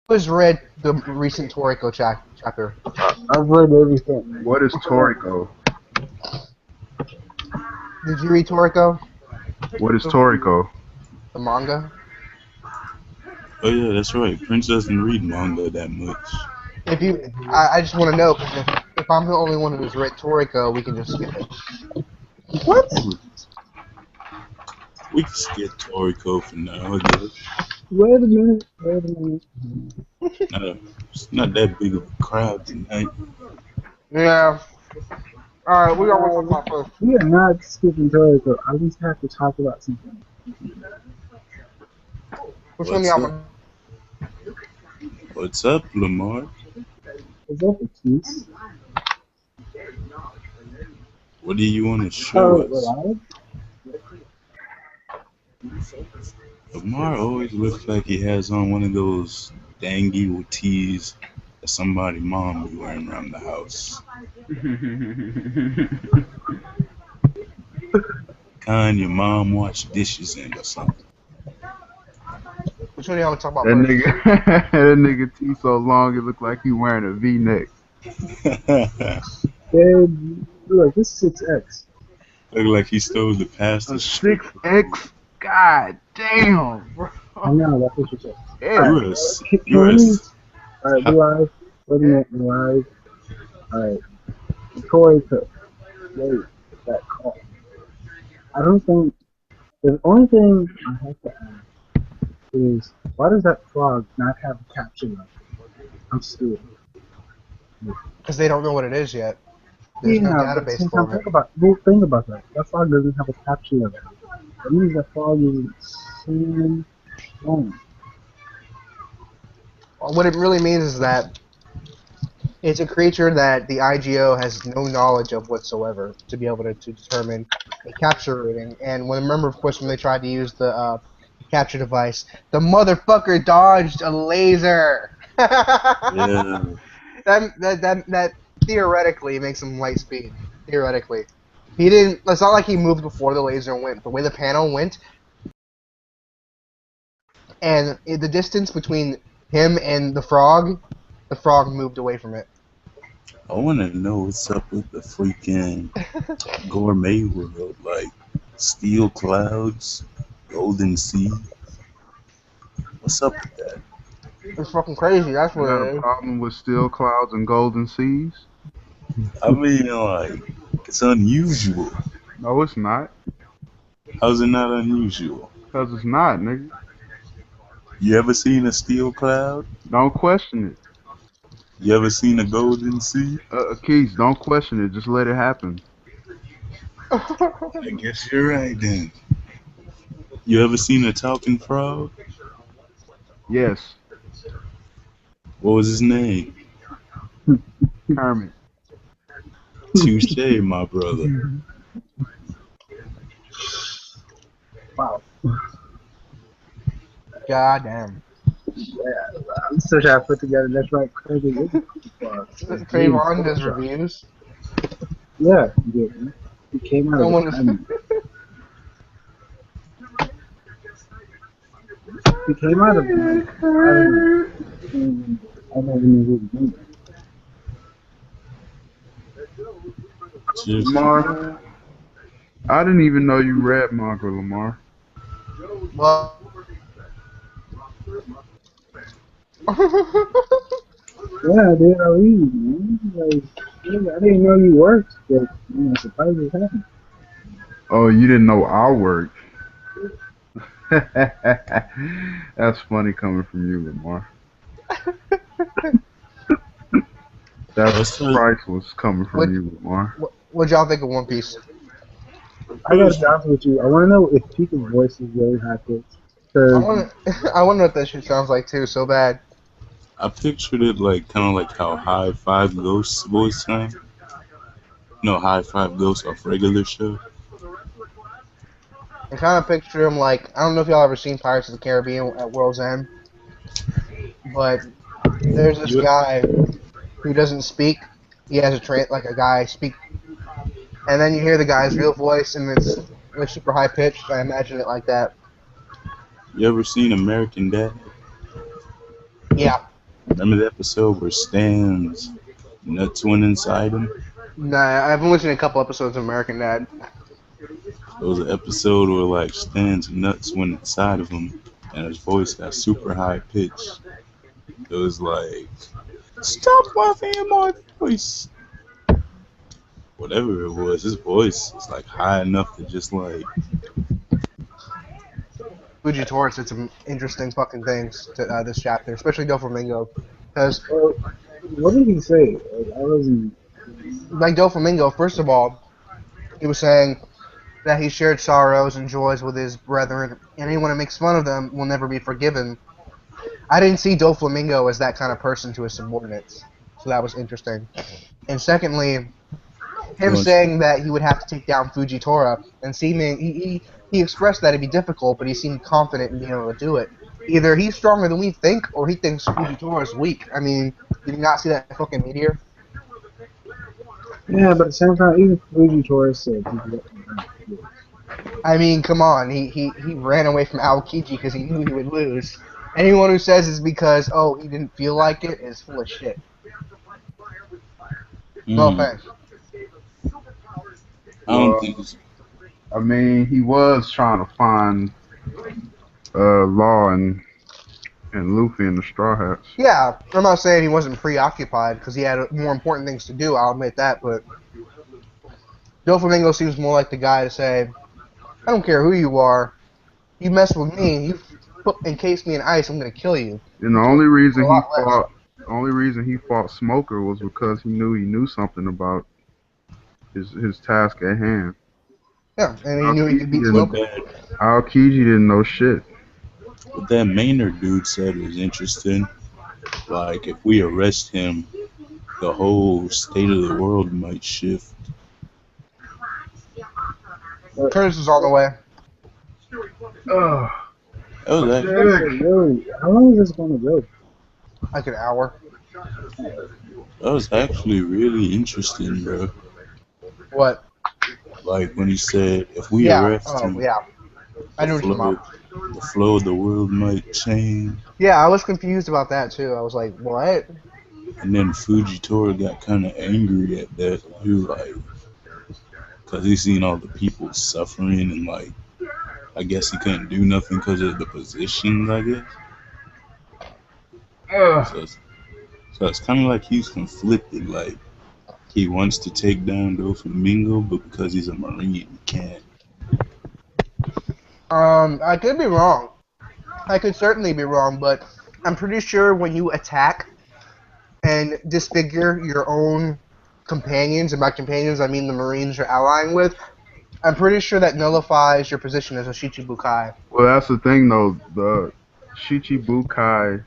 Who's read the recent Toriko chapter? I've read everything. What is Toriko? Did you read Toriko? What is Toriko? The manga? Oh yeah, that's right. Prince doesn't read manga that much. If you, I just want to know, because if I'm the only one who's read Toriko, we can just skip it. What? We can skip Toriko for now, I guess. Wait a minute. It's not that big of a crowd tonight. Yeah. Alright, we got one more first. We are not skipping Toriko. I just have to talk about something. Which one do What's y'all up? want? What's up, Lamar? Is that the keys? What do you want to show us? Alive? Lamar always looks like he has on one of those dang evil tees that somebody mom be wearing around the house. Kind your mom wash dishes in or something. Which one do y'all want to talk about That first? nigga, that nigga T so long it looked like he wearing a V-neck. Babe, look, this is 6X. Look like he stole the A pastor's 6X? God damn, bro. I know, that's what you said. Yeah. Alright, we're live. Wait a minute, we're live. Alright. Toriko. Wait, that call. I don't think. The only thing I have to ask is why does that frog not have a caption up? I'm stupid. Because they don't know what it is yet. There's no database for it. Think about that. That frog doesn't have a caption of it. That means that frog is singing wrong. What it really means is that it's a creature that the IGO has no knowledge of whatsoever to be able to determine a capture rating. And remember, of course, when they tried to use the capture device, the motherfucker dodged a laser. Yeah. That theoretically makes him light speed. Theoretically, he didn't. It's not like he moved before the laser went. The way the panel went, and the distance between him and the frog moved away from it. I want to know what's up with the freaking gourmet world, like steel clouds, golden sea. What's up with that? It's fucking crazy. That's You what got it a is. problem with steel clouds and golden seas? I mean, like, it's unusual. No, it's not. How's it not unusual? Because it's not, nigga. You ever seen a steel cloud? Don't question it. You ever seen a golden sea? Keys, don't question it. Just let it happen. I guess you're right then. You ever seen a talking frog? Yes. What was his name? Kermit. Touche, my brother. Wow. God damn. Yeah, I'm still trying to put together that's right crazy. Trayvon does reviews. Yeah, he did. Man. He came out of the time. He came out of the I don't even know who he Lamar, I didn't even know you read manga, Lamar. Well. Yeah, dude, I read, man. Like, I didn't know you worked, but surprised it happened. Oh, you didn't know I worked. That's funny coming from you, Lamar. That's priceless coming from you, Lamar. What'd y'all think of One Piece? I gotta be honest with you. I want to know if people's voices really high pitched. I want to know what that shit sounds like too, so bad. I pictured it like kind of like how High Five Ghosts voice sound. No, High Five Ghosts off regular show. I kind of picture him like, I don't know if y'all ever seen Pirates of the Caribbean at World's End, but there's this guy who doesn't speak. He has like a guy speak, and then you hear the guy's real voice, and it's like super high pitched. I imagine it like that. You ever seen American Dad? Yeah. Remember the episode where Stan's nuts went inside him? Nah, I've only seen a couple episodes of American Dad. There was an episode where like Stan's nuts went inside of him, and his voice got super high pitched. It was like, "Stop laughing at my voice." Whatever it was, his voice is like high enough to just like. Fujitora said some interesting fucking things to this chapter, especially Doflamingo, because What did he say? Like, I wasn't. like Doflamingo, first of all, he was saying that he shared sorrows and joys with his brethren, and anyone who makes fun of them will never be forgiven. I didn't see Doflamingo as that kind of person to his subordinates, so that was interesting. And secondly, him saying that he would have to take down Fujitora, and seeming he expressed that it'd be difficult, but he seemed confident in being able to do it. Either he's stronger than we think, or he thinks Fujitora is weak. I mean, did you not see that fucking meteor? Yeah, but at the same time, even Fujitora said he let me down. I mean, come on, he ran away from Aokiji because he knew he would lose. Anyone who says it's because, oh, he didn't feel like it is full of shit. No offense. I don't think it's. I mean, he was trying to find Law and Luffy and the Straw Hats. Yeah, I'm not saying he wasn't preoccupied because he had more important things to do, I'll admit that, but Doflamingo seems more like the guy to say, I don't care who you are, you mess with me, you encase me in ice, I'm gonna kill you. And the only reason he fought Smoker was because he knew something about his task at hand. Yeah, and he knew he could beat Smoker. Aokiji didn't know shit. What that Maynard dude said was interesting. Like, if we arrest him, the whole state of the world might shift. Curtis is on the way. Ugh. That was actually, How long is this gonna go? Like an hour. that was actually really interesting, bro. What? Like when he said, if we arrest him, yeah. I know what you're talking about. the flow of the world might change. Yeah, I was confused about that too. I was like, what? And then Fujitora got kind of angry at that. He was like, because he seen all the people suffering and like, I guess he couldn't do nothing because of the positions, I guess. So it's kind of like he's conflicted. Like, he wants to take down Doflamingo, but because he's a Marine, he can't. I could be wrong. I could certainly be wrong, but I'm pretty sure when you attack and disfigure your own companions, and by companions I mean the Marines you're allying with, I'm pretty sure that nullifies your position as a Shichibukai. Well, that's the thing, though. The Shichibukai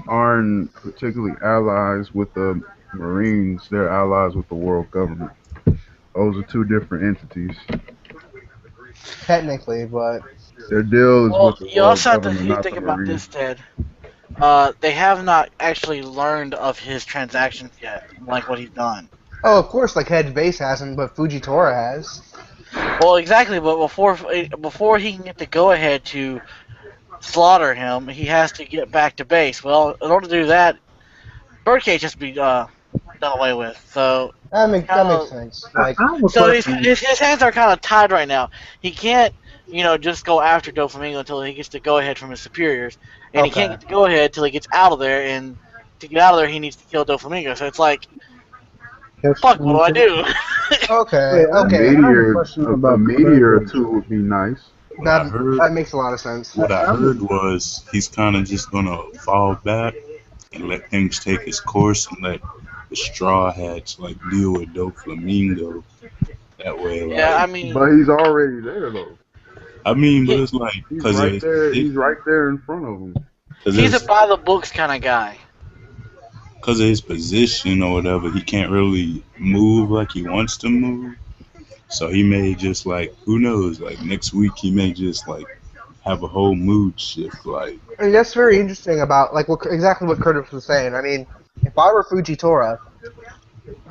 aren't particularly allies with the Marines. They're allies with the world government. Those are two different entities. Technically, but Their deal is with the you world also have government, to not think the about Marines. this, Ted. They have not actually learned of his transactions yet, like what he's done. oh, of course, like Head Base hasn't, but Fujitora has. Well, exactly, but before he can get the go-ahead to slaughter him, he has to get back to base. Well, in order to do that, Birdcage has to be done away with. So That makes sense. Like, I have a so question. his hands are kind of tied right now. He can't, just go after Doflamingo until he gets the go-ahead from his superiors, and he can't get the go-ahead until he gets out of there. And to get out of there, he needs to kill Doflamingo. So it's like, fuck, what do I do? okay. A meteor or two would be nice. That makes a lot of sense. What I heard was he's kind of just gonna fall back and let things take its course and let the Straw Hats like deal with Doflamingo that way. Like, Yeah, I mean, But he's already there, though. I mean, but it's like He's because right there. He's right there in front of him. he's a by-the-books kind of guy. Because of his position or whatever, he can't really move like he wants to move. So he may just like, who knows? Like next week, he may just like have a whole mood shift. Like, I mean, that's very interesting about like exactly what Curtis was saying. I mean, if I were Fujitora,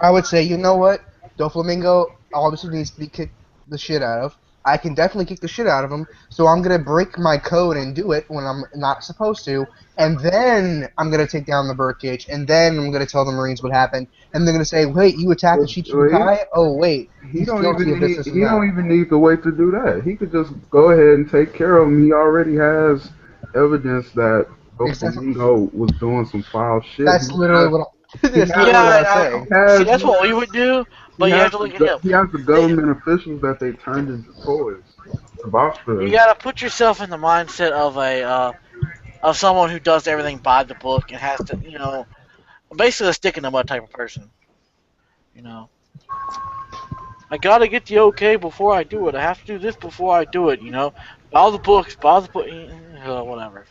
I would say, you know what, Doflamingo obviously needs to be kicked the shit out of. I can definitely kick the shit out of them. So I'm gonna break my code and do it when I'm not supposed to, and then I'm gonna take down the birdcage, and then I'm gonna tell the Marines what happened, and they're gonna say, "Wait, you attacked the Well, Shichibukai? Oh wait, he he's don't guilty even of this, need this, and he that." don't even need to wait to do that. He could just go ahead and take care of him. He already has evidence that Exactly. Doflamingo was doing some foul shit. That's literally what. He That's has literally what Yeah, I say. see, has that's what we would do, he but you has have to look at him. he has the government officials that they turned into toys. The You Bosphorus. gotta put yourself in the mindset of of someone who does everything by the book and has to, basically a stick in the mud type of person. You know, I gotta get the okay before I do it. I have to do this before I do it. Buy the books, whatever.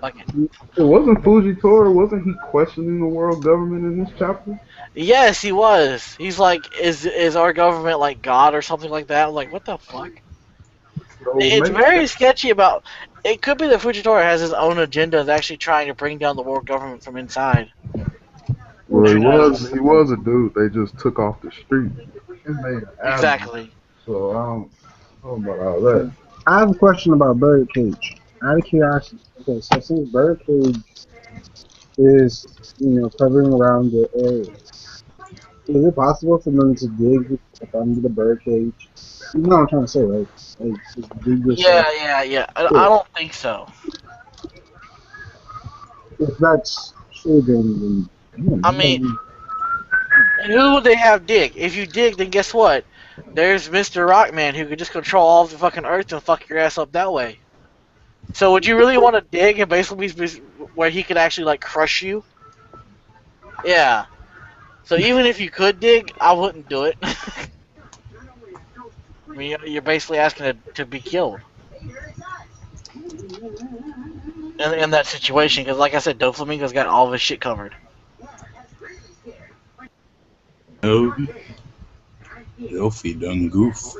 Fuck it. It wasn't Fujitora. Wasn't he questioning the world government in this chapter? Yes, he was. He's like, is our government like God or something like that? I'm like, what the fuck? So It's maybe. very sketchy about. It could be that Fujitora has his own agenda of actually trying to bring down the world government from inside. Well, Who knows? he was a dude they just took off the street and made an admiral. Exactly. So I don't know about all that. I have a question about birdcage. Out of curiosity, okay, so since birdcage is covering around the area, is it possible for them to dig up under the birdcage? You know what I'm trying to say, right? Like just dig yourself. Yeah. I Yeah. don't think so. If that's true, then I mean, and who would they have dig? If you dig, then guess what? There's Mr. Rockman who could just control all of the fucking earth and fuck your ass up that way. So would you really want to dig and basically be where he could actually like crush you? Yeah. So even if you could dig, I wouldn't do it. I mean, you're basically asking to be killed in that situation. Because like I said, Doflamingo's got all of his shit covered. No, Elfie done goofed.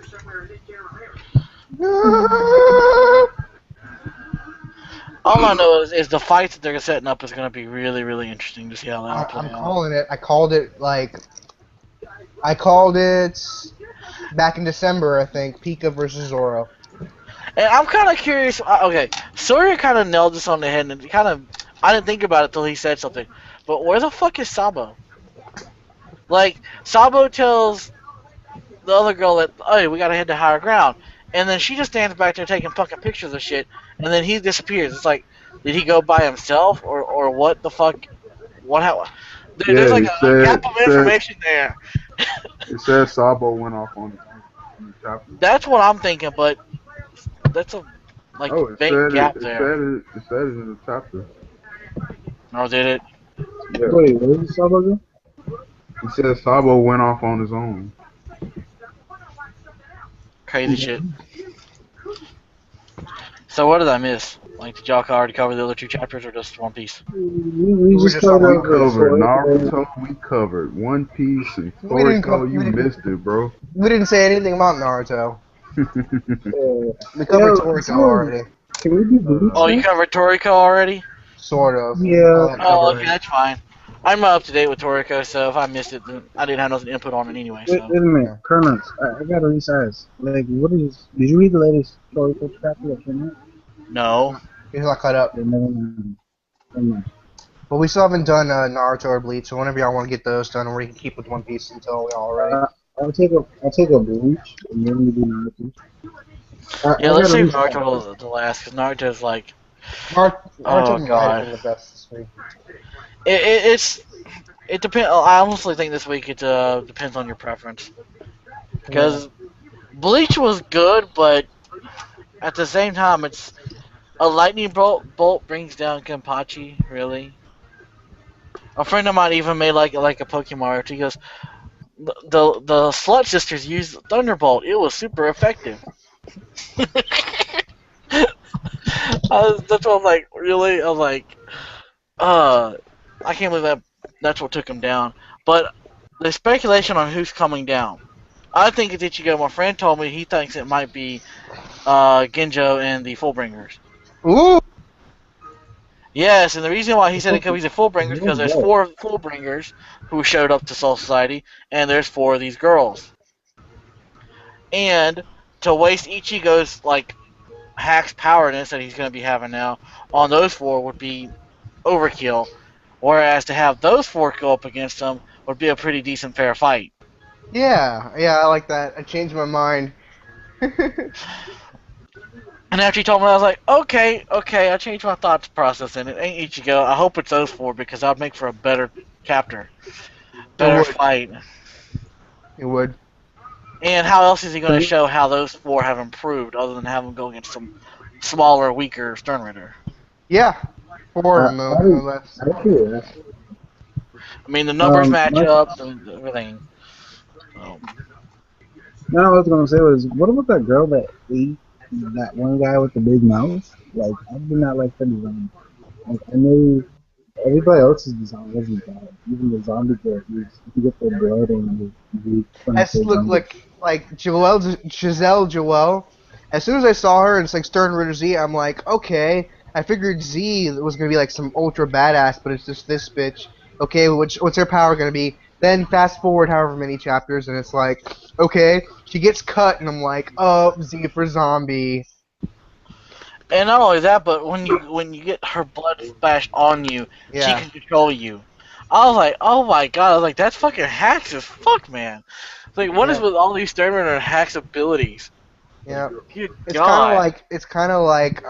All I know is the fights that they're setting up is going to be really, really interesting to see how that'll play I'm out. calling it. I called it back in December, I think. Pika versus Zoro. And I'm kind of curious. Okay, Sawyer kind of nailed this on the head, and I didn't think about it till he said something. But where the fuck is Sabo? Like, Sabo tells the other girl that, hey, we gotta head to higher ground. And then she just stands back there taking fucking pictures of shit, and then he disappears. It's like, did he go by himself, or what the fuck? There's Yeah, like a gap of information there. it said Sabo went off on the chapter. That's what I'm thinking, but that's a big gap there. It said it in the chapter. Or did it? Yeah. wait, what is this all about? It said Sabo went off on his own. Crazy shit. So what did I miss? Like, did y'all already cover the other two chapters, or just One Piece? We just just on covered We covered Toriko. Naruto, we covered One Piece, and We didn't Toriko, you missed it, bro. We didn't say anything about Naruto. We covered Yo, Toriko someone- already. Can we do Bleach? Oh, you now? covered Toriko already? Sort of. Yeah. Oh, okay, that's fine. I'm up to date with Toriko, so if I missed it, then I didn't have nothing input on it anyway. Wait, So wait a minute, Kronos. I gotta resize. Like, what is? Did you read the latest Toriko chapter that came out? no. He's not caught up. Never mind. Never mind. But we still haven't done Naruto or Bleach, so whenever y'all want to get those done, we can keep with One Piece until we all ready. I'll take a Bleach and then we do Naruto. Yeah, let's gotta save resize. Naruto to last, because Naruto's like Naruto Oh, might God. have been the best this week. it depends. I honestly think this week it depends on your preference, because Bleach was good, but at the same time, it's a lightning bolt brings down Kenpachi. Really, a friend of mine even made like a Pokemon art. He goes, the Slut Sisters used Thunderbolt. It was super effective. That's what I'm like. Really, I was like, I can't believe that's what took him down. But the speculation on who's coming down, I think it's Ichigo. My friend told me he thinks it might be Genjo and the Fullbringers. Ooh! Yes, and the reason why he said it could be the Fullbringers is because there's 4 Fullbringers who showed up to Soul Society, and there's 4 of these girls. And to waste Ichigo's like Hack's powerness that he's going to be having now on those 4 would be overkill. Whereas to have those 4 go up against him would be a pretty decent fair fight. Yeah, I like that. I changed my mind. And after he told me, I was like, okay, I changed my thoughts process, and it ain't Ichigo. I hope it's those 4 because that would make for a better chapter, It better would. fight. It would. And how else is he going to show how those 4 have improved other than have them go against some smaller, weaker Sternritter? Yeah. 4 of them, I no less. see that. I mean, the numbers match my, up, and everything. So. no, what I was gonna say was, what about that girl that ate that one guy with the big mouth? Like, I did not like her design. Like, I knew everybody else's design wasn't bad. Even the zombie characters, you get their blood and you Look like Giselle Joelle. As soon as I saw her, it's like Stern Ritter Z. I'm like, okay. I figured Z was gonna be like some ultra badass, but it's just this bitch. Okay, what's her power gonna be? Then fast forward however many chapters, and it's like, okay, she gets cut, and I'm like, oh, Z for zombie. And not only that, but when you get her blood splashed on you, she Yeah, can control you. I was like, oh my god! I was like, that's fucking hacks as fuck, man. It's like, what is yeah, with all these Sternritter and hacks abilities? yeah. Good It's god. kind of like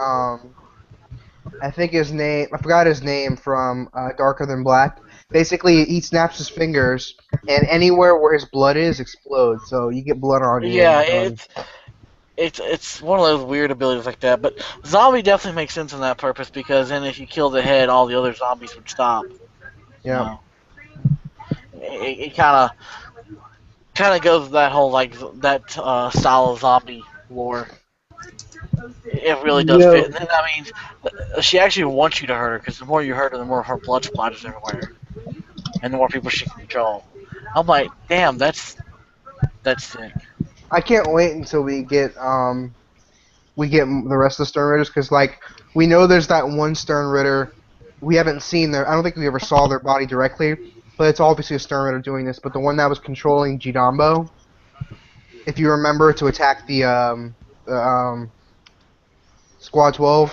I think I forgot his name from Darker Than Black. Basically, he snaps his fingers, and anywhere where his blood is explodes. So you get blood on you, and Yeah, you're done. it's one of those weird abilities like that. But zombie definitely makes sense in that purpose because then if you kill the head, all the other zombies would stop. Yeah, So it kind of goes with that whole like that style of zombie lore. It really does yeah, fit. And then that means she actually wants you to hurt her because the more you hurt her, the more her blood splatters everywhere, and the more people she can control. I'm like, damn, that's sick. I can't wait until we get the rest of the Stern Ritters because like we know there's that one Stern Ritter we haven't seen their. I don't think we ever saw their body directly, but it's obviously a Stern Ritter doing this. But the one that was controlling Jidambo, if you remember, to attack the Squad 12.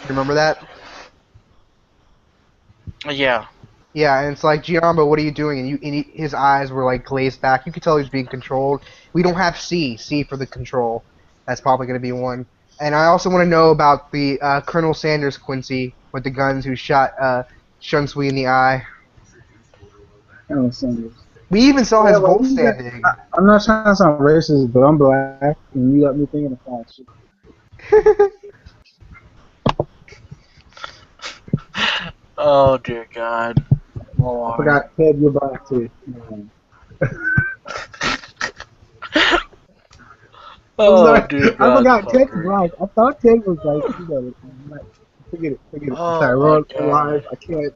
You remember that? Yeah, Yeah, and it's like, Giambo, what are you doing? His eyes were like glazed back. You could tell he was being controlled. We don't have C for the control. That's probably going to be one. And I also want to know about the Colonel Sanders Quincy with the guns who shot Shunsui in the eye. Colonel Sanders. We even saw Yeah, his well, Volt standing. I'm not trying to sound racist, but I'm black, and you got me thinking of fashion. oh dear God, I Lord. forgot Ted, you're black too. Man. I'm Oh sorry, dear I God, forgot Ted's fucker. black. I thought Ted was like, like, forget it. I'm Oh sorry, my we're God, live. I can't.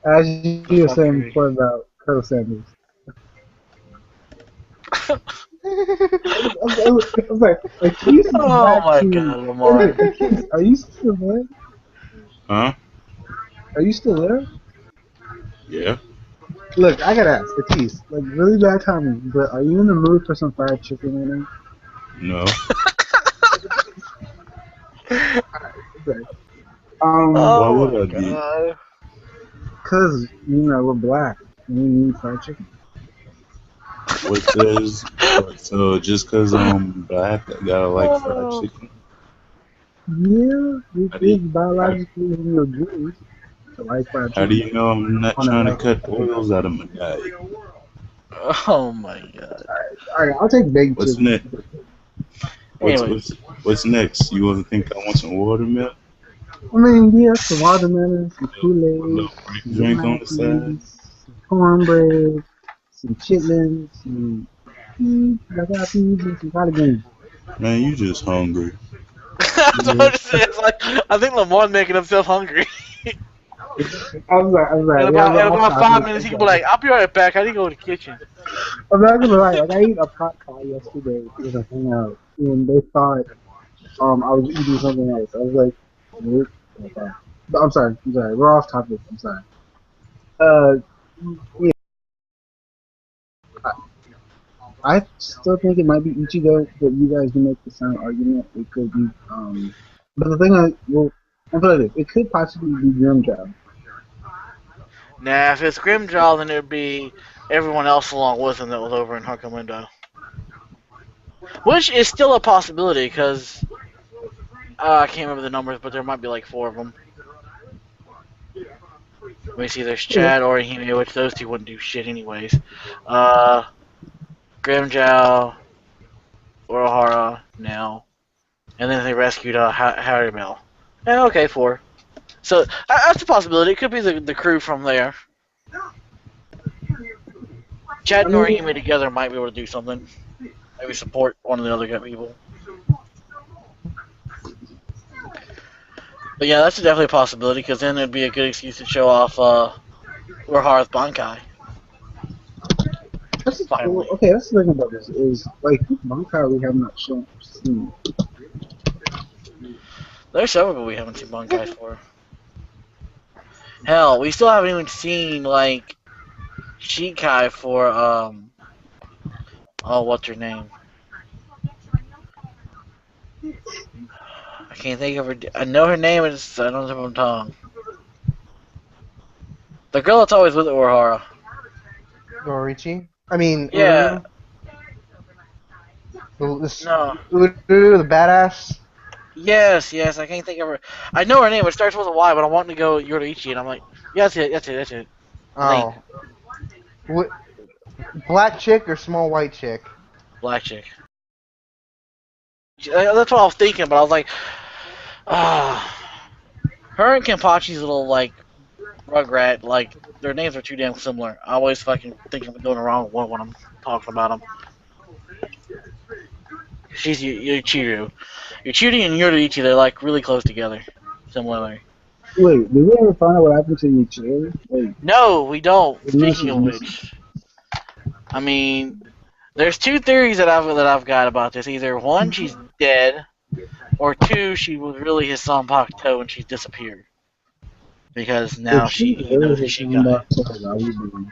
As you were saying fuckery. before about Colonel Sanders. I was like, Akis is Oh back my too. God, Wait a minute, Lamar. Akis, are you still there? Huh? Are you still there? Yeah. Look, I gotta ask, Akis, like really bad timing, but are you in the mood for some fried chicken right now? No. Okay. Why Oh would my I be? God. Cause we're black and we need fried chicken. What says what? So just because I'm black, I gotta like fried Oh. chicken? Yeah, it How do is you, how, biologically in your genes to like fried how do chicken you know I'm not on a trying to healthy cut level. oils out of my diet? Oh my God. Alright, I'll take baked What's chicken. next? What's Anyways, what's what's next? You want to think I want some watermelon? I mean, yeah, some watermelon, some A little Kool-Aid, fruit some Big drink on Mac the side? cheese, some cornbread, some chitlins, some peas, I got peas, and some collard greens. Man, you just hungry. that's what Yeah. I'm saying. It's like, I think Lamar's making himself hungry. I was like, yeah, In we're off about five topic. minutes, I'm he can be sorry. like, "I'll be right back. I need to go to the kitchen." I'm not gonna lie, like I ate a pot pie yesterday with a hangout, and they thought I was eating something else. I was like, nope. Okay. But I'm sorry. We're off topic. I'm sorry. Uh, yeah. I still think it might be Ichigo, but you guys can make the sound argument. It could be, but the thing I'm telling you, it could possibly be Grimjaw. Nah, if it's Grimjaw, then it would be everyone else along with him that was over in Hunker Window. Which is still a possibility, because I can't remember the numbers, but there might be like 4 of them. Let me see, there's Yeah. Chad, Orihime, which those two wouldn't do shit anyways. Uh, Grimjow, Orohara, now. And then they rescued Haribel. Yeah, okay, 4. So, that's a possibility. It could be the crew from there. Chad I and mean, Orihime together might be able to do something. Maybe support one of the other good people. But yeah, that's definitely a possibility, because then it'd be a good excuse to show off Orohara's Bankai. Finally. okay. That's the thing about this is like Bankai we have not seen. There's several we haven't seen Bankais for. Hell, we still haven't even seen, like, Shikai for, oh, what's her name? I can't think of her. I know her name, is I don't know her tongue. The girl that's always with Urahara. Gorichi. I mean, Yeah. No. The badass. Yes, I can't think of her. I know her name. It starts with a Y, but I want to go Yoriichi, and I'm like, yeah, that's it. Oh. What? Black chick or small white chick? Black chick. That's what I was thinking, but I was like, her and Kenpachi's little, like, Rugrat, like, their names are too damn similar. I always fucking think I'm doing the wrong one when I'm talking about them. She's Yuichiru. Yuichiri and Yoriichi, they're, like, really close together. Similarly. Wait, did we ever find out what happened to Yuichiro? Wait. No, we don't. Speaking of which, I mean, there's 2 theories that I've got about this. Either 1, she's dead, or 2, she was really his Sanpakuto and she's disappeared. Because now he knows that she got it. The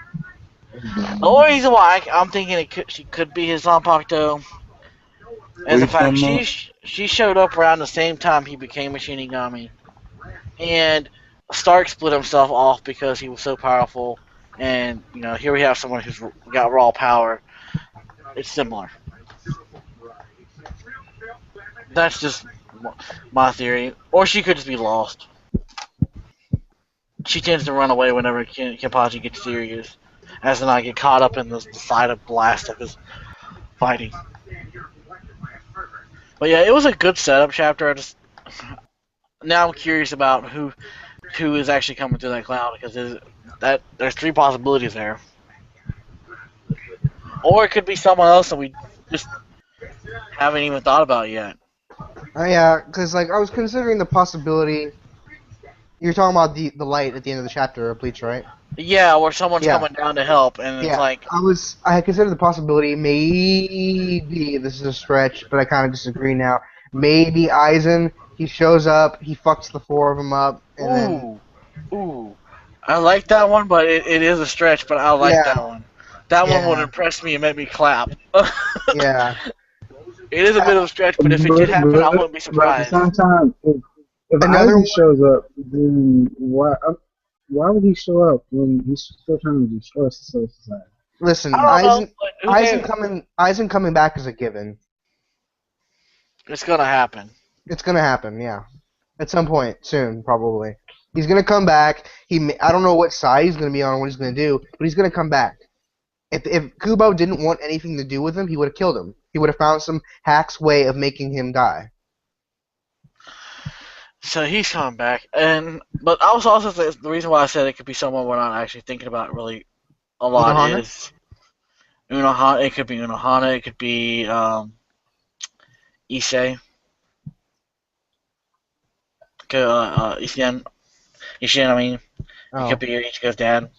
only reason why I'm thinking she could be his Sanpakuto is the fact she showed up around the same time he became a Shinigami. And Stark split himself off because he was so powerful. And, you know, here we have someone who's got raw power. It's similar. That's just my theory. Or she could just be lost. She tends to run away whenever Kenpachi gets serious. As in, I get caught up in the side of blast of his fighting. But yeah, it was a good setup chapter. Now I'm curious about who is actually coming through that cloud, because there's 3 possibilities there. Or it could be someone else that we just haven't even thought about yet. Yeah, because like I was considering the possibility. You're talking about the light at the end of the chapter of Bleach, right? Yeah, where someone's coming down to help, and it's like I had considered the possibility. Maybe this is a stretch, but I kind of disagree now. Maybe Aizen. He shows up. He fucks the 4 of them up, and Ooh. I like that one, but it is a stretch. But I like that one. That one would impress me and make me clap. Yeah. It is a bit of a stretch, but if it did happen, I wouldn't be surprised. But at the same time, if Aizen shows up, then why would he show up when he's still trying to destroy society? Listen, Aizen coming back is a given. It's gonna happen. It's gonna happen, yeah. At some point soon, probably. He's gonna come back. I don't know what side he's gonna be on, what he's gonna do, but he's gonna come back. If Kubo didn't want anything to do with him, he would have killed him. He would have found some hack's way of making him die. So he's coming back, but I was also the reason why I said it could be someone we're not actually thinking about really a lot Unohana? is Unohana. It could be Unohana. It could be Issei. Issei. I mean, it could be Ichigo's dad.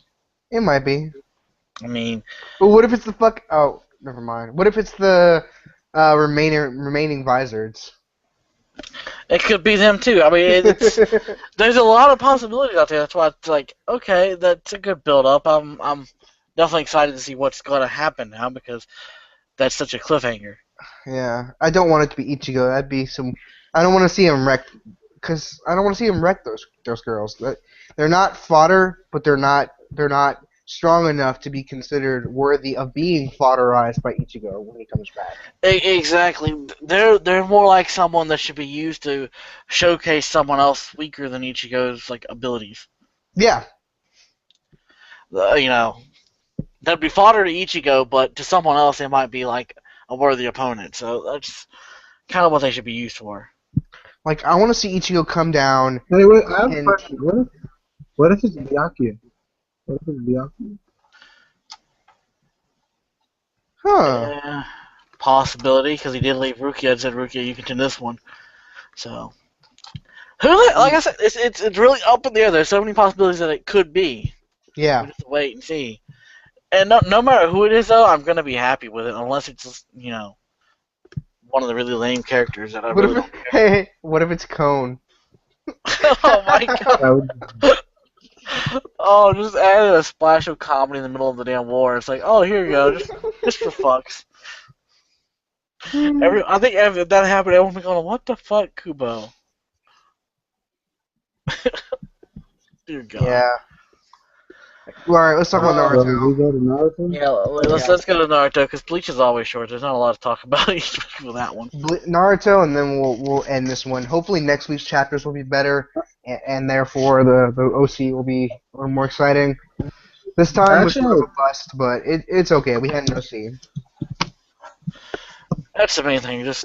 It might be. I mean, but what if it's the Oh, never mind. What if it's the remaining Vizards? It could be them too. I mean, there's a lot of possibilities out there. That's why it's like, okay, that's a good build up. I'm definitely excited to see what's going to happen now, because that's such a cliffhanger. Yeah, I don't want it to be Ichigo. That'd be some. I don't want to see him wreck, because I don't want to see him wreck those girls. They're not fodder, but they're not strong enough to be considered worthy of being fodderized by Ichigo when he comes back. Exactly. They're more like someone that should be used to showcase someone else weaker than Ichigo's like abilities. Yeah, You know, that'd be fodder to Ichigo, but to someone else, they might be like a worthy opponent. So that's kind of what they should be used for. like I want to see Ichigo come down Hey, wait, I have a and question. What if it's Byakuya? What if it's Byakuya? Possibility, because he did leave Rukia and said, Rukia, you can do this one. So, like I said, it's really up in the air. There's so many possibilities that it could be. Yeah. We just have to wait and see. And no matter who it is, though, I'm gonna be happy with it, unless it's just, one of the really lame characters that I What really if don't care. hey, what if it's Cone? Oh my god! That would, Oh, just added a splash of comedy in the middle of the damn war. It's like, oh, here you go, just for fucks. I think if that happened, everyone would be going, "What the fuck, Kubo?" Dear God. Yeah. All right, let's talk about so Naruto. we go to Naruto? Yeah, let's go to Naruto because Bleach is always short. There's not a lot to talk about with that one. Naruto, and then we'll end this one. Hopefully, next week's chapters will be better, and therefore the OC will be a little more exciting. This time was sort of a bust, but it's okay. We had an OC. That's the main thing. Just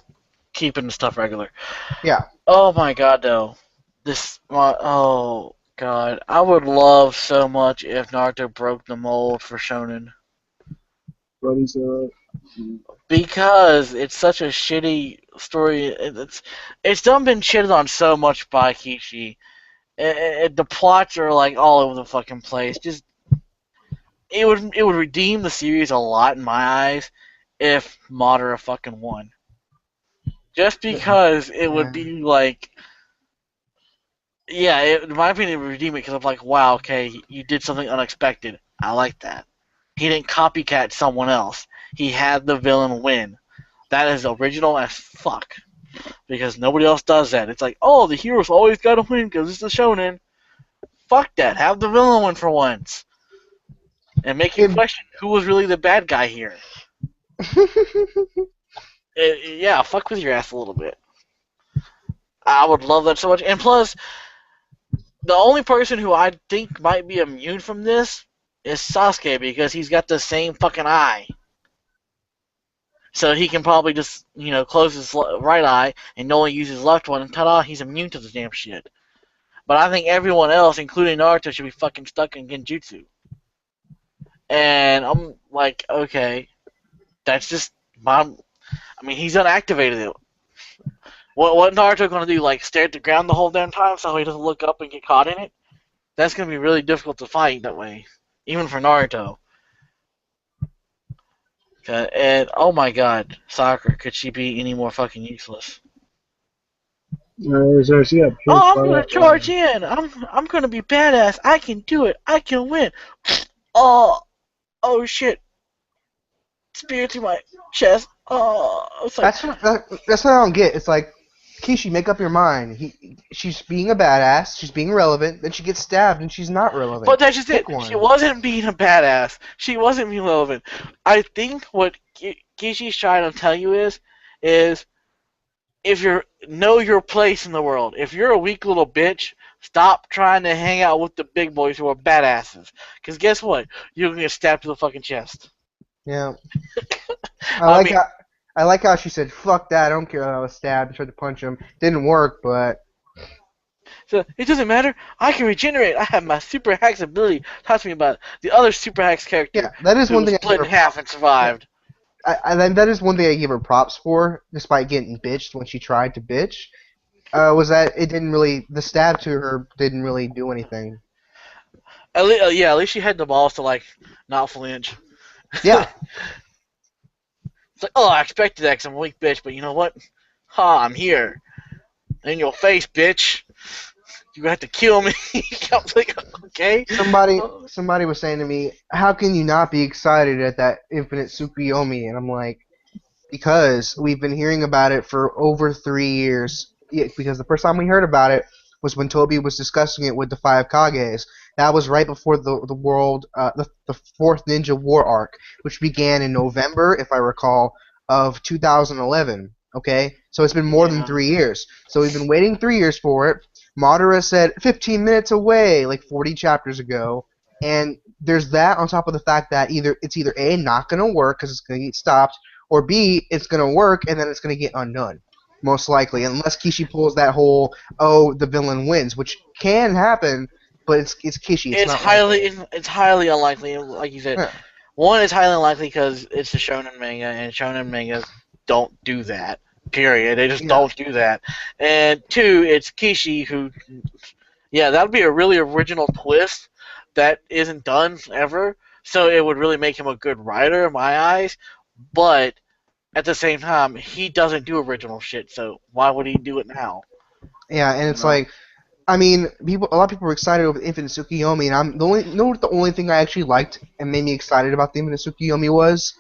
keeping the stuff regular. Yeah. Oh my God, though. Oh God, I would love so much if Naruto broke the mold for Shonen. What he said. Because it's such a shitty story. It's done been shitted on so much by Kishi. The plots are like all over the fucking place. Just it would redeem the series a lot in my eyes if Madara fucking won. Just because it would be like, yeah, in my opinion, it would redeem it because I'm like, wow, okay, you did something unexpected. I like that. He didn't copycat someone else. He had the villain win. That is original as fuck. Because nobody else does that. It's like, oh, the hero's always got to win because it's a shonen. Fuck that. Have the villain win for once. And make you question who was really the bad guy here. Yeah, fuck with your ass a little bit. I would love that so much. And plus, the only person who I think might be immune from this is Sasuke because he's got the same fucking eye. So he can probably just, close his right eye and only use his left one, and ta-da, he's immune to this damn shit. But I think everyone else, including Naruto, should be fucking stuck in Genjutsu. And I'm like, okay, that's just he's unactivated it. What Naruto gonna do? Like stare at the ground the whole damn time so he doesn't look up and get caught in it? That's gonna be really difficult to fight that way, even for Naruto. And oh my God, Sakura, could she be any more fucking useless? I'm gonna charge in. I'm gonna be badass. I can do it. I can win. Oh shit! Spear to my chest. Oh, it's like, that's what I don't get. It's like, Kishi, make up your mind. She's being a badass. She's being relevant. Then she gets stabbed, and she's not relevant. But that's just Pick it. one. She wasn't being a badass. She wasn't being relevant. I think what Kishi's trying to tell you is if know your place in the world. If you're a weak little bitch, stop trying to hang out with the big boys who are badasses. Because guess what? You're gonna get stabbed to the fucking chest. Yeah. I like how she said, "Fuck that! I don't care." I was stabbed and tried to punch him. Didn't work, but. So it doesn't matter. I can regenerate. I have my super hacks ability. Talk to me about the other super hacks character. Yeah, that is one thing. Split in half and survived. That is one thing I give her props for, despite getting bitched when she tried to bitch. Was that it didn't really the stab to her didn't really do anything. At least she had the balls to not flinch. Yeah. It's like, oh, I expected that because I'm a weak bitch, but you know what? Ha, I'm here. In your face, bitch. You have to kill me. I was like, okay. Somebody was saying to me, how can you not be excited at that infinite Tsukuyomi? And I'm like, because we've been hearing about it for over 3 years. Yeah, because the first time we heard about it was when Toby was discussing it with the five Kages. That was right before the fourth Ninja War arc, which began in November, if I recall, of 2011. Okay, so it's been more than Yeah. 3 years. So we've been waiting 3 years for it. Madara said 15 minutes away, like 40 chapters ago, and there's that on top of the fact that it's either A, not going to work because it's going to get stopped, or B, it's going to work and then it's going to get undone. Most likely, unless Kishi pulls that whole, oh, the villain wins, which can happen, but it's Kishi. It's not likely. It's highly unlikely. Like you said, Yeah. one is highly unlikely because it's a shonen manga, and shonen mangas don't do that. Period. They just Yeah. don't do that. And two, it's Kishi who, yeah, that would be a really original twist that isn't done ever. So it would really make him a good writer in my eyes. But at the same time, he doesn't do original shit. So why would he do it now? Yeah, and it's You know? like, I mean, a lot of people were excited over Infinite Tsukiyomi, and I'm the only, you know what the only thing I actually liked and made me excited about the Infinite Tsukiyomi was?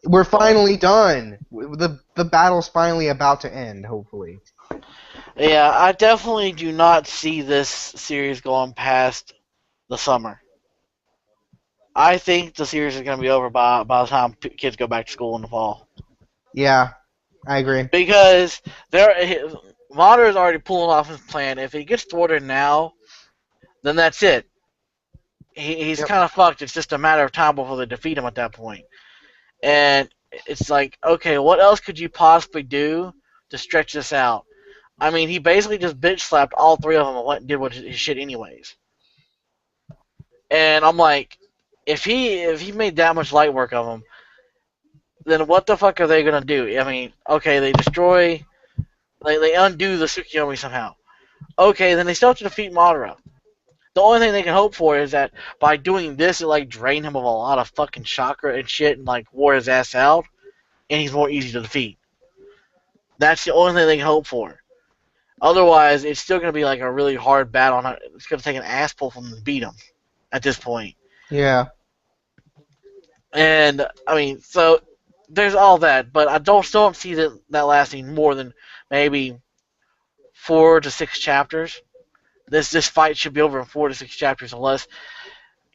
We're finally done. The battle's finally about to end, hopefully. Yeah, I definitely do not see this series going past the summer. I think the series is going to be over by the time kids go back to school in the fall. Yeah, I agree. Because Mater is already pulling off his plan. If he gets thwarted now, then that's it. He's Yep. kind of fucked. It's just a matter of time before they defeat him at that point. And it's like, okay, what else could you possibly do to stretch this out? I mean, he basically just bitch slapped all three of them and went and did what his shit anyways. And I'm like, if he made that much light work of him, then what the fuck are they gonna do? I mean, okay, they undo the Tsukiyomi somehow. Okay, then they still have to defeat Madara. The only thing they can hope for is that by doing this, it like drain him of a lot of fucking chakra and shit, and like wore his ass out, and he's more easy to defeat. That's the only thing they can hope for. Otherwise, it's still gonna be like a really hard battle. It's gonna take an ass pull from them to beat him at this point. Yeah. And I mean, so there's all that, but I still don't see that lasting more than maybe 4 to 6 chapters. This fight should be over in 4 to 6 chapters, unless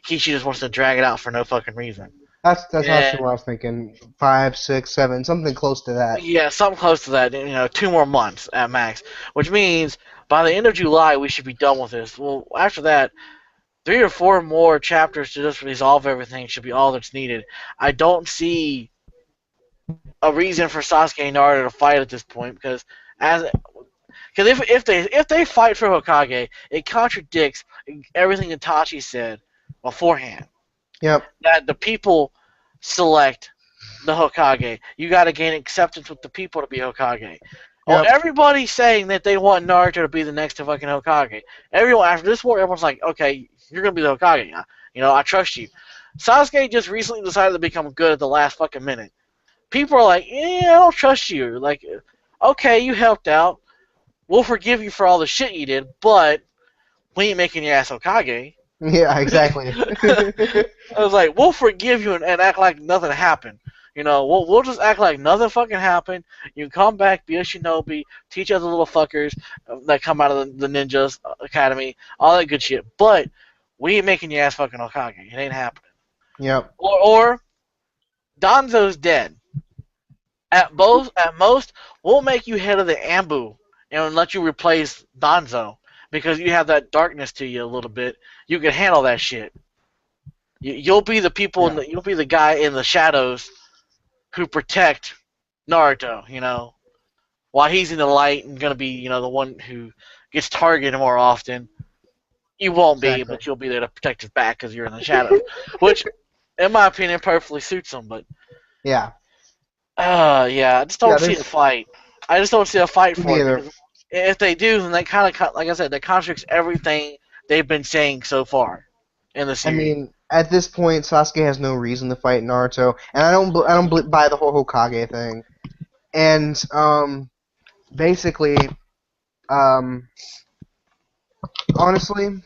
Kishi just wants to drag it out for no fucking reason. That's And, actually what I was thinking. 5, 6, 7, something close to that. yeah, something close to that. 2 more months at max, which means by the end of July we should be done with this. Well, after that, 3 or 4 more chapters to just resolve everything should be all that's needed. I don't see a reason for Sasuke and Naruto to fight at this point because if they fight for Hokage, it contradicts everything Itachi said beforehand. Yep. That the people select the Hokage. You got to gain acceptance with the people to be Hokage. Well, Yep. everybody's saying that they want Naruto to be the next fucking Hokage. Everyone after this war, everyone's like, okay, you're gonna be the Hokage. I trust you. Sasuke just recently decided to become good at the last fucking minute. People are like, I don't trust you. Like, okay, you helped out. We'll forgive you for all the shit you did, but we ain't making your ass Hokage. Yeah, exactly. I was like, we'll forgive you and act like nothing happened. We'll just act like nothing fucking happened. You come back, be a shinobi, teach other little fuckers that come out of the ninjas academy, all that good shit. But we ain't making your ass fucking Hokage. It ain't happening. Yep. Or Danzo's dead. At most, we'll make you head of the Ambu and let you replace Danzo because you have that darkness to you a little bit. You can handle that shit. You'll be the people. Yeah. You'll be the guy in the shadows who protect Naruto. While he's in the light and gonna be the one who gets targeted more often. You won't be, Exactly. but you'll be there to protect his back because you're in the shadows, which, in my opinion, perfectly suits him. But Yeah. yeah, I just don't see a fight. I just don't see a fight for Me it. either. Because if they do, then they kind of, like I said, that contradicts everything they've been saying so far in the I series. mean, at this point, Sasuke has no reason to fight Naruto, and I don't buy the whole Hokage thing. And basically, honestly,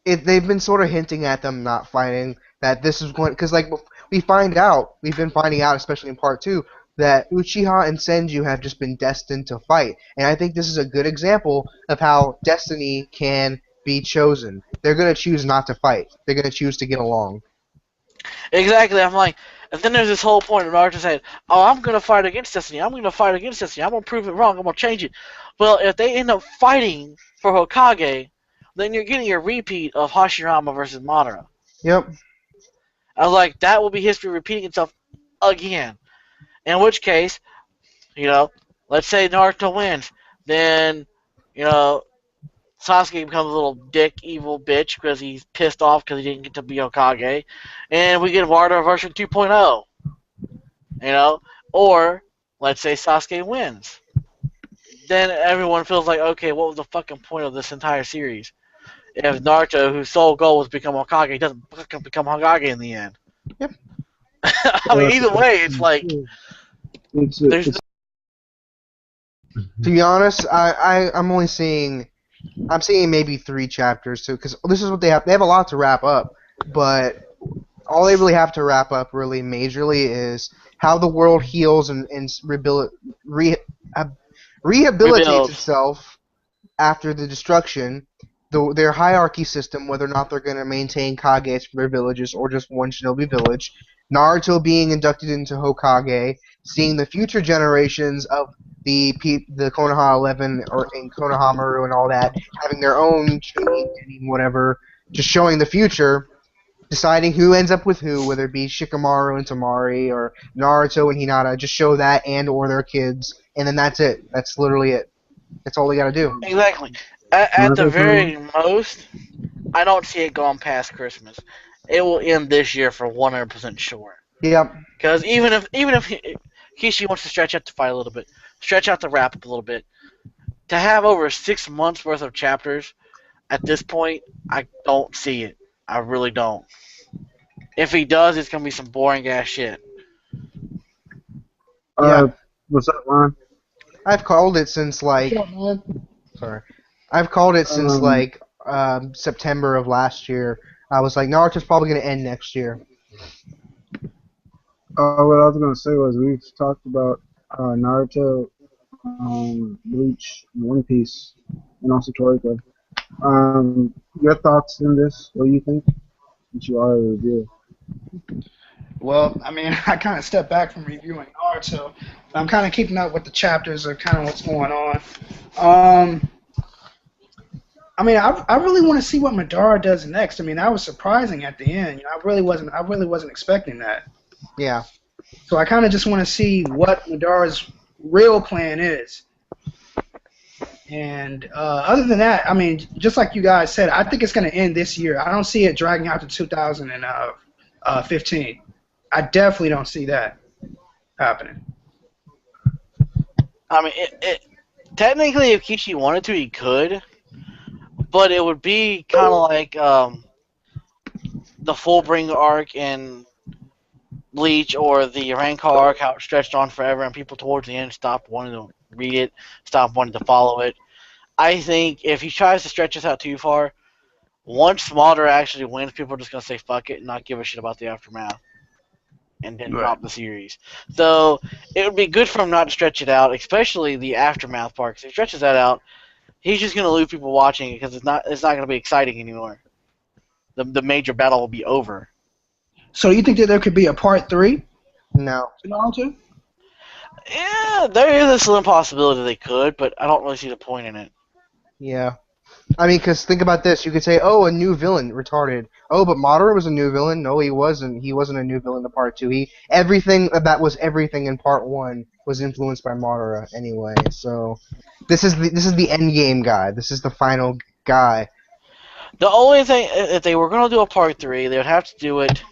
they've been sort of hinting at them not fighting. That this is going because we've been finding out, especially in part 2, that Uchiha and Senju have just been destined to fight. And I think this is a good example of how destiny can be chosen. They're going to choose not to fight. They're going to choose to get along. Exactly. I'm like, and then there's this whole point of Naruto saying, "Oh, I'm gonna fight against Destiny. I'm gonna fight against Destiny. I'm gonna prove it wrong. I'm gonna change it." Well, if they end up fighting for Hokage, then you're getting a repeat of Hashirama versus Madara. Yep. I was like, that will be history repeating itself again. In which case, let's say Naruto wins, then, you know, Sasuke becomes a little dick, evil bitch because he's pissed off because he didn't get to be Hokage, and we get Naruto version 2.0. Or let's say Sasuke wins, then everyone feels like, okay, what was the fucking point of this entire series? If Naruto, whose sole goal was to become Hokage, doesn't fucking become Hokage in the end. Yep. I mean, either way, it's like there's it's To be honest, I'm seeing maybe 3 chapters too, because this is what they have. They have a lot to wrap up, but all they really have to wrap up really majorly is how the world heals and rehabilitates rebuild. itself after the destruction, their hierarchy system, whether or not they're going to maintain Kages for their villages or just one shinobi village, Naruto being inducted into Hokage, seeing the future generations of the Konoha 11 or in Konohamaru and all that having their own training, whatever, just showing the future, deciding who ends up with who, whether it be Shikamaru and Tamari or Naruto and Hinata, just show that and or their kids, and then that's it. That's literally it. That's all they gotta do. Exactly. At the very most, I don't see it going past Christmas. It will end this year for 100% sure. Yep. Because even if Kishi wants to stretch out the fight a little bit, stretch out the wrap up a little bit, to have over 6 months worth of chapters at this point, I don't see it. I really don't. If he does, it's gonna be some boring ass shit. Yeah. What's up, Ron? I've called it since like sorry. I've called it since like September of last year. I was like, Naruto's probably gonna end next year. What I was gonna say was we've talked about Naruto, Bleach, and One Piece, and also Toriko. Your thoughts on this? What do you think? Since you are a reviewer. Well, I mean, I kind of stepped back from reviewing Naruto. I'm kind of keeping up with the chapters of kind of what's going on. I mean, I really want to see what Madara does next. I mean, that was surprising at the end. I really wasn't expecting that. Yeah. So I kind of just want to see what Madara's real plan is. And other than that, I mean, just like you guys said, I think it's going to end this year. I don't see it dragging out to 2015. I definitely don't see that happening. I mean, technically, if Kishi wanted to, he could, but it would be kind of like the Fullbringer arc in Bleach or the Rancor arc, how it stretched on forever, and people towards the end stopped wanting to read it, stopped wanting to follow it. I think if he tries to stretch this out too far, once Madara actually wins, people are just going to say fuck it and not give a shit about the aftermath and then drop the series. So it would be good for him not to stretch it out, especially the aftermath part. Because if he stretches that out, he's just going to lose people watching it because it's not going to be exciting anymore. The major battle will be over. So you think that there could be a part 3 No. to Naruto? Yeah, there is a slim possibility they could, but I don't really see the point in it. Yeah. I mean, because think about this. You could say, oh, a new villain, retarded. Oh, but Madara was a new villain. No, he wasn't. He wasn't a new villain in part 2. Everything that was everything in part 1 was influenced by Madara anyway. So this is the end game guy. This is the final guy. The only thing, if they were going to do a part 3, they would have to do it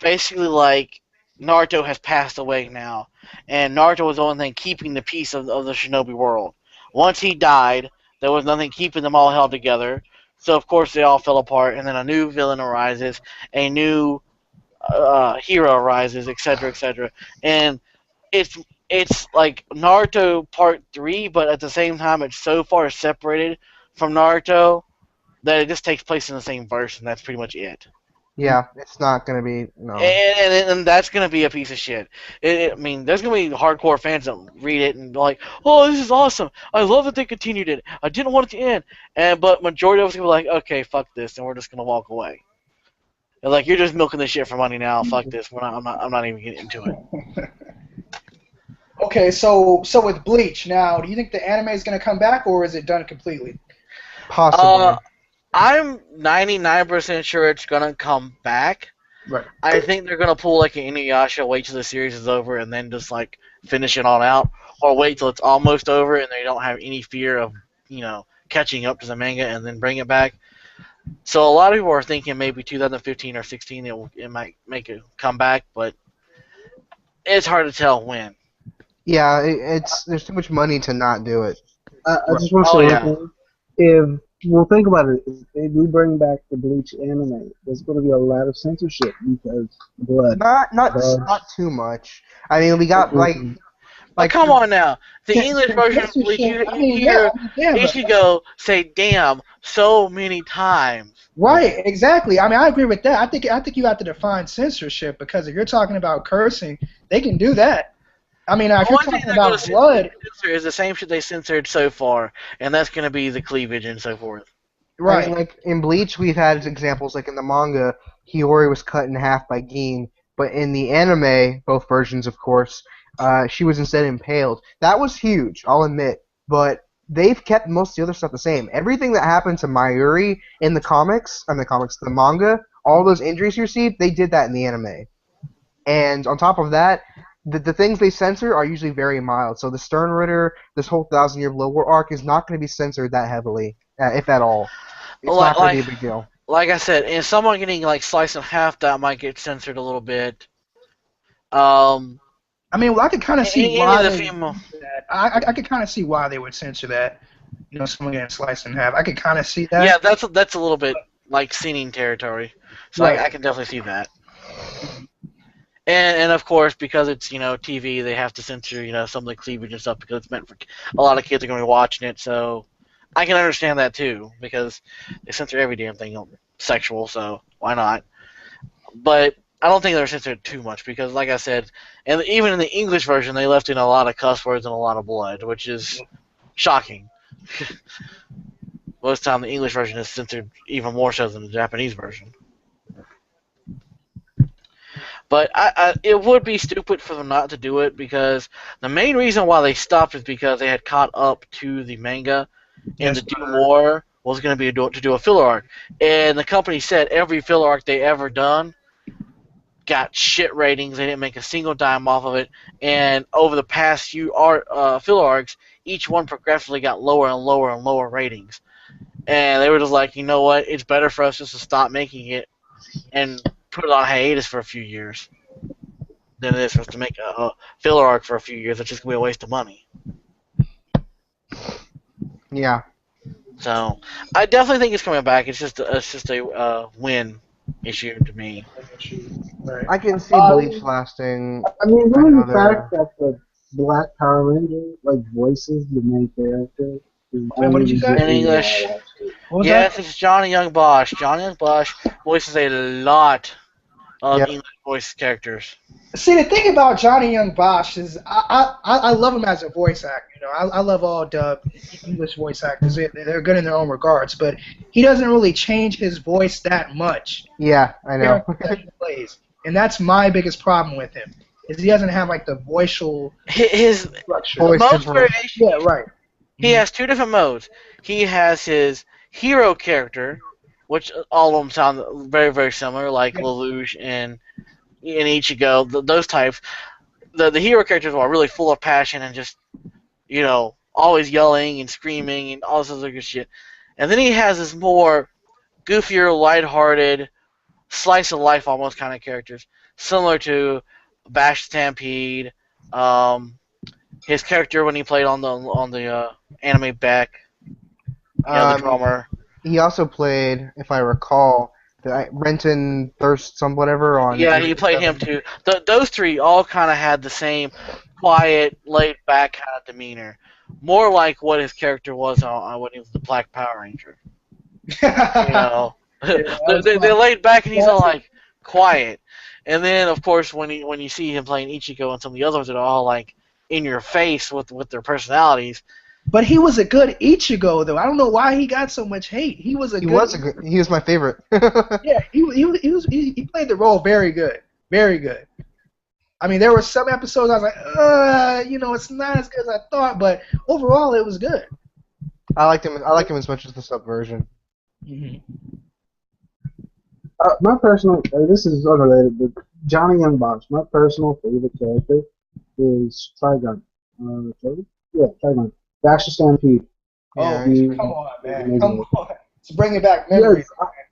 basically like Naruto has passed away now, and Naruto was the only thing keeping the peace of the Shinobi world. Once he died, there was nothing keeping them all held together, so of course they all fell apart, and then a new villain arises, a new hero arises, etc., etc. And it's like Naruto Part 3, but at the same time it's so far separated from Naruto that it just takes place in the same verse, and that's pretty much it. Yeah, it's not gonna be no. And that's gonna be a piece of shit. I mean, there's gonna be hardcore fans that read it and be like, "Oh, this is awesome! I love that they continued it. I didn't want it to end." But majority of us gonna be like, "Okay, fuck this," and we're just gonna walk away. They're like, "You're just milking this shit for money now. Fuck this. We're not. I'm not even getting into it." Okay, so with Bleach now, do you think the anime is going to come back, or is it done completely? Possibly. I'm 99% sure it's gonna come back. Right. I think they're gonna pull like an Inuyasha, wait till the series is over, and then just like finish it on out, or wait till it's almost over and they don't have any fear of catching up to the manga and then bring it back. So a lot of people are thinking maybe 2015 or 16 it might make a comeback, but it's hard to tell when. Yeah, it's there's too much money to not do it. I just want to Oh say yeah. one thing. If well, think about it. If they do bring back the Bleach anime, there's going to be a lot of censorship because blood. Not too much. I mean, we got But come on now, the English version of Bleach, Censorship. you hear Ichigo say "damn" so many times. Right, exactly. I mean, I agree with that. I think you have to define censorship because if you're talking about cursing, they can do that. I mean, if you're talking about blood, is the same shit they censored so far, and that's going to be the cleavage and so forth. right? I mean, like in Bleach, we've had examples like in the manga, Hiyori was cut in half by Gin, but in the anime, both versions, of course, she was instead impaled. That was huge, I'll admit, but they've kept most of the other stuff the same. Everything that happened to Mayuri in the manga, all those injuries she received, they did that in the anime. And on top of that, the things they censor are usually very mild. So the Stern Ritter, this whole 1,000-year Blood War arc is not going to be censored that heavily, if at all. It's not going to be a big deal. Like I said, and someone getting like sliced in half, that might get censored a little bit. I mean, I could kind of see why I could kind of see why they would censor that. You know, someone getting sliced in half. I could kind of see that. Yeah, that's a little bit like sinning territory. So right. I can definitely see that. And of course, because it's TV, they have to censor some of the cleavage and stuff because it's meant for a lot of kids are going to be watching it. So I can understand that too because they censor every damn thing sexual. So why not? But I don't think they're censored too much because, like I said, and even in the English version, they left in a lot of cuss words and a lot of blood, which is shocking. Most of the time, the English version is censored even more so than the Japanese version. But it would be stupid for them not to do it because the main reason why they stopped is because they had caught up to the manga, and to do more was going to be to do a filler arc. And the company said every filler arc they ever done got shit ratings. They didn't make a single dime off of it. And over the past few filler arcs, each one progressively got lower and lower and lower ratings. And they were just like, you know what? It's better for us just to stop making it and put it on hiatus for a few years than it is for us to make a filler arc for a few years. It's just going to be a waste of money. Yeah. So I definitely think it's coming back. It's just a win issue to me. Right. I can see Bleach lasting. I mean, really the fact that the Black Power Ranger voices the main character. What did you say? In English. Yes, it's Johnny Young Bosch. Johnny Young Bosch voices a lot of English voice characters. See, the thing about Johnny Young Bosch is I love him as a voice actor. I love all dub English voice actors. They're good in their own regards, but he doesn't really change his voice that much. Yeah, I know. He plays, and that's my biggest problem with him. Is he doesn't have like the his structure. Most variation. Yeah, right. He has two different modes. He has his hero character, which all of them sound very, very similar, like Lelouch and Ichigo, those types. The hero characters are really full of passion and just, always yelling and screaming and all this other good shit. And then he has this more goofier, lighthearted, slice of life almost kind of characters, similar to Bash Stampede. His character when he played on the anime Beck, the drummer. He also played, if I recall, Renton Thirst, some whatever on. Yeah, he played him too. Those three all kind of had the same quiet, laid back kind of demeanor, more like what his character was on when he was the Black Power Ranger. They laid back and he's all like quiet. And then of course when you see him playing Ichigo and some of the others that are all like in your face with their personalities. But he was a good Ichigo though. I don't know why he got so much hate. He was He was my favorite. Yeah, he played the role very good. Very good. I mean, there were some episodes I was like, it's not as good as I thought, but overall it was good. I liked him as much as the subversion. Mm-hmm. My personal, this is unrelated, but Johnny Young Box, my personal favorite character is Trigun. Yeah, Trigun. Dash Stampede. Oh, Yeah, come on, man. Come on. Let's bring it back memories.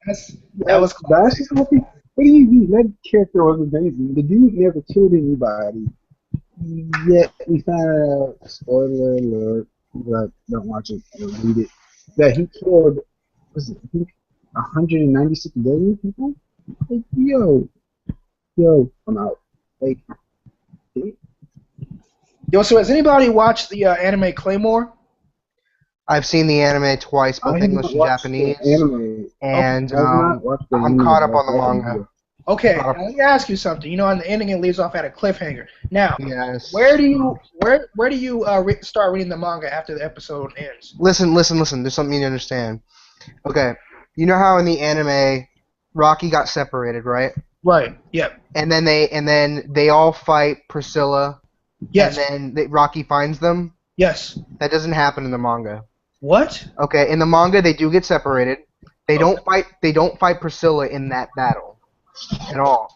Yes, That was Dash Stampede. What do you mean? That character was amazing. The dude never killed anybody. Yet we found out, spoiler alert, but don't watch it, don't read it, that he killed, was it, I think, 196 billion people? Like, yo, I'm out. Like, Yo, so has anybody watched the anime Claymore? I've seen the anime twice, both English and Japanese, and I'm caught up on the manga. Okay, now let me ask you something. You know, in the ending it leaves off at a cliffhanger. Now, yes. where do you start reading the manga after the episode ends? Listen. There's something you need to understand. Okay, you know how in the anime, Rocky got separated, right? Right. Yep. And then they all fight Priscilla. Yes. And then Rocky finds them. Yes. That doesn't happen in the manga. What? Okay, in the manga they do get separated. They don't fight Priscilla in that battle at all.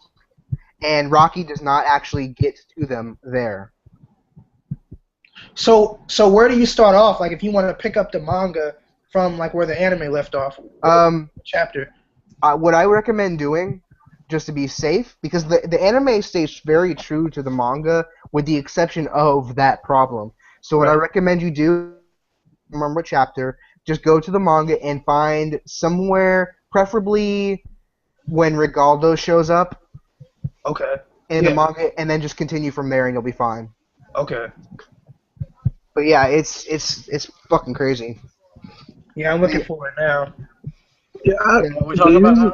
And Rocky does not actually get to them there. So where do you start off? Like if you want to pick up the manga from like where the anime left off, chapter. What I recommend doing, just to be safe, because the anime stays very true to the manga, with the exception of that problem. So what I recommend you do, remember what chapter, just go to the manga and find somewhere, preferably when Rigaldo shows up. Okay. In the manga, and then just continue from there, and you'll be fine. Okay. But yeah, it's fucking crazy. Yeah, I'm looking for it now. Yeah, we talking about now?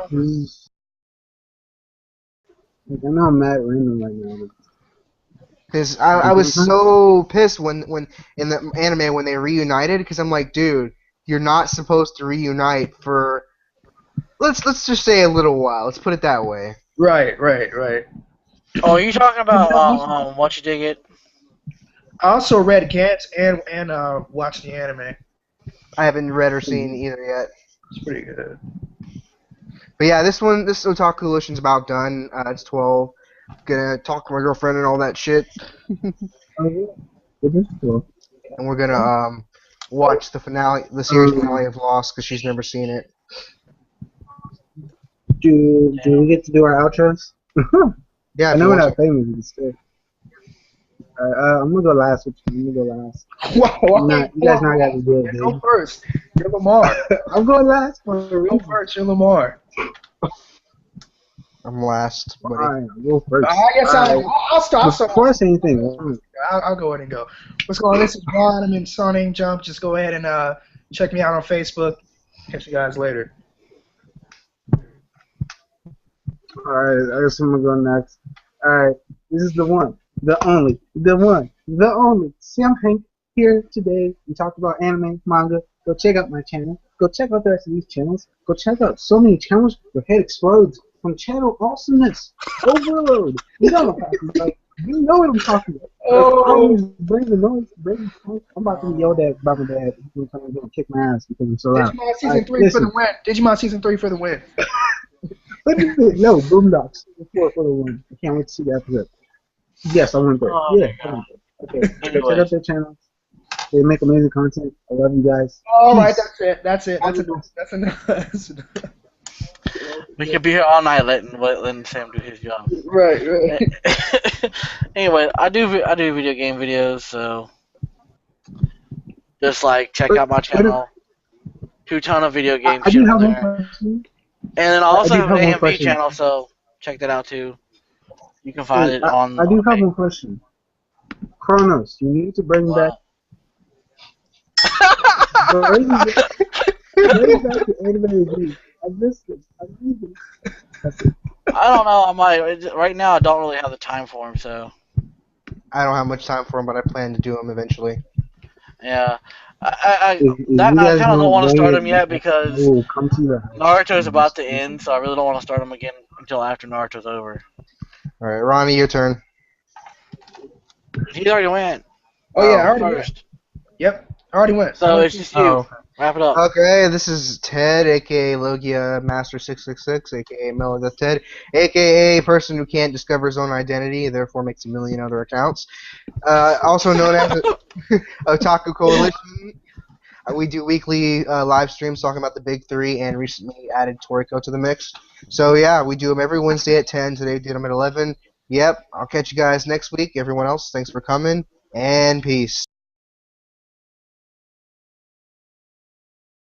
I know I'm mad random right now. Because I was so pissed when in the anime when they reunited, because I'm like, dude, you're not supposed to reunite for let's just say a little while. Let's put it that way. Right. Oh, are you talking about What You Dig It? I also read Gantz and watched the anime. I haven't read or seen either yet. It's pretty good. But yeah, this Otaku Coalition's about done. It's 12. Gonna talk to my girlfriend and all that shit. Oh, yeah. Cool. And we're gonna watch the series finale of Lost, because she's never seen it. Do we get to do our outros? Yeah, I know we're not famous in this too. I'm gonna go last with you. I'm gonna go last. You guys not got to do it, Go first. You're Lamar. I'm going last for a reason. Go first. You're Lamar. I'm last, buddy. Alright, I'll go first. I guess I'll start. Before I say anything, I'll go ahead and go. What's going on? This is Ron. I'm in Sonic Jump. Just go ahead and check me out on Facebook. Catch you guys later. Alright, I guess I'm gonna go next. Alright, this is the one, the only, Sam Hank here today. We talked about anime, manga. Go check out my channel. Go check out the rest of these channels. Go check out so many channels. Your head explodes from channel awesomeness. Overload. You know what I'm talking about. You know what I'm talking about. Oh, bring the noise. I'm about to be yelled at by my dad. He's going to kick my ass because I'm so loud. Digimon Season 3 for the win. Digimon Season 3 for the win. No, Boondocks. 4 for the win. I can't wait to see that episode. Yes, I went there. Okay. Check out their channels. They make amazing content. I love you guys. All right, that's it. That's enough. We could be here all night letting Sam do his job. Right. Anyway, I do video game videos, so just like check out my channel. 2.0 video game I shit do have on one there. question. And then I also have an AMV question. channel, so check that out too. You can find it on. I do have one question. Khronos, you need to bring back. Bring back the anime review I missed it. I missed it. I don't know. Right now. I don't really have the time for him. So I don't have much time for them, but I plan to do them eventually. yeah. If That you I guys kind of don't don't want to start wait, him yet I because will come to your house. Naruto is and about just to end, so I really don't want to start him again until after Naruto's over. All right, Ronnie, your turn. He already went. Oh yeah, I Oh, already went. First. Yep, I already went. So it's just you. oh. Wrap it up. Okay, this is Ted, aka Logia Master 666, aka Melodeath Ted, aka person who can't discover his own identity, therefore makes a million other accounts. Also known as Otaku Coalition. We do weekly live streams talking about the big three, and recently added Toriko to the mix. So yeah, we do them every Wednesday at 10. Today we did them at 11. Yep, I'll catch you guys next week. Everyone else, thanks for coming, and peace.